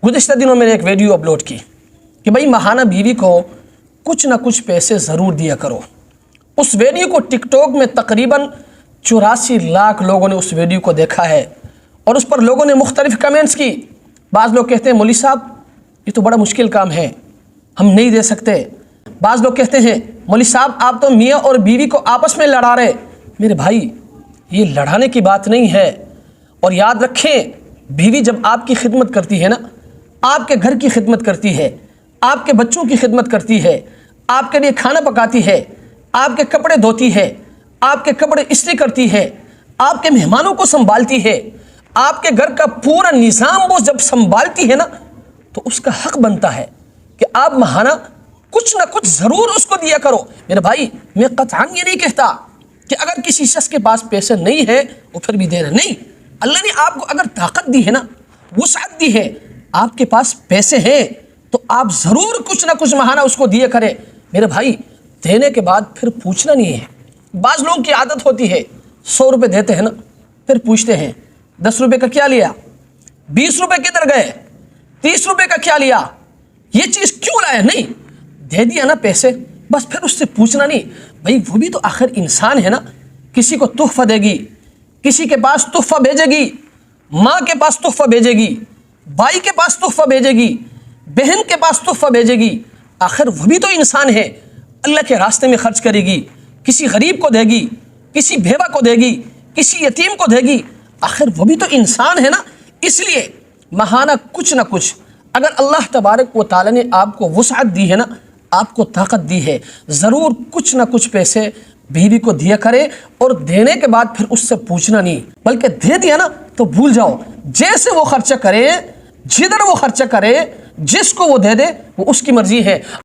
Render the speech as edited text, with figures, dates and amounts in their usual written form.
گزشتہ دنوں میں نے ایک ویڈیو اپلوڈ کی کہ بھائی ماہانہ بیوی کو کچھ نہ کچھ پیسے ضرور دیا کرو۔ اس ویڈیو کو ٹک ٹاک میں تقریباً 84 لاکھ لوگوں نے اس ویڈیو کو دیکھا ہے، اور اس پر لوگوں نے مختلف کمنٹس کی۔ بعض لوگ کہتے ہیں مولوی صاحب یہ تو بڑا مشکل کام ہے، ہم نہیں دے سکتے۔ بعض لوگ کہتے ہیں مولوی صاحب آپ تو میاں اور بیوی کو آپس میں لڑا رہے۔ میرے بھائی یہ لڑانے کی بات نہیں ہے، اور یاد رکھیں بیوی جب آپ کی خدمت کرتی ہے نا، آپ کے گھر کی خدمت کرتی ہے، آپ کے بچوں کی خدمت کرتی ہے، آپ کے لیے کھانا پکاتی ہے، آپ کے کپڑے دھوتی ہے، آپ کے کپڑے استری کرتی ہے، آپ کے مہمانوں کو سنبھالتی ہے، آپ کے گھر کا پورا نظام وہ جب سنبھالتی ہے نا، تو اس کا حق بنتا ہے کہ آپ ماہانہ کچھ نہ کچھ ضرور اس کو دیا کرو۔ میرے بھائی میں قطعاً یہ نہیں کہتا کہ اگر کسی شخص کے پاس پیسے نہیں ہے وہ پھر بھی دے رہے، نہیں، اللہ نے آپ کو اگر طاقت دی ہے نا، وسعت دی ہے، آپ کے پاس پیسے ہیں تو آپ ضرور کچھ نہ کچھ ماہانہ اس کو دیا کرے۔ میرے بھائی دینے کے بعد پھر پوچھنا نہیں ہے۔ بعض لوگوں کی عادت ہوتی ہے 100 روپے دیتے ہیں نا، پھر پوچھتے ہیں 10 روپے کا کیا لیا، 20 روپے کدھر گئے، 30 روپے کا کیا لیا، یہ چیز کیوں لایا؟ نہیں، دے دیا نا پیسے، بس پھر اس سے پوچھنا نہیں۔ بھائی وہ بھی تو آخر انسان ہے نا، کسی کو تحفہ دے گی، کسی کے پاس تحفہ بھیجے گی، ماں کے پاس تحفہ بھیجے گی، بھائی کے پاس تحفہ بھیجے گی، بہن کے پاس تحفہ بھیجے گی، آخر وہ بھی تو انسان ہے۔ اللہ کے راستے میں خرچ کرے گی، کسی غریب کو دے گی، کسی بیوہ کو دے گی، کسی یتیم کو دے گی، آخر وہ بھی تو انسان ہے نا۔ اس لیے ماہانہ کچھ نہ کچھ اگر اللہ تبارک و تعالی نے آپ کو وسعت دی ہے نا، آپ کو طاقت دی ہے، ضرور کچھ نہ کچھ پیسے بیوی کو دیا کرے، اور دینے کے بعد پھر اس سے پوچھنا نہیں، بلکہ دے دیا نا تو بھول جاؤ، جیسے وہ خرچہ کرے، جدھر وہ خرچہ کرے، جس کو وہ دے دے، وہ اس کی مرضی ہے۔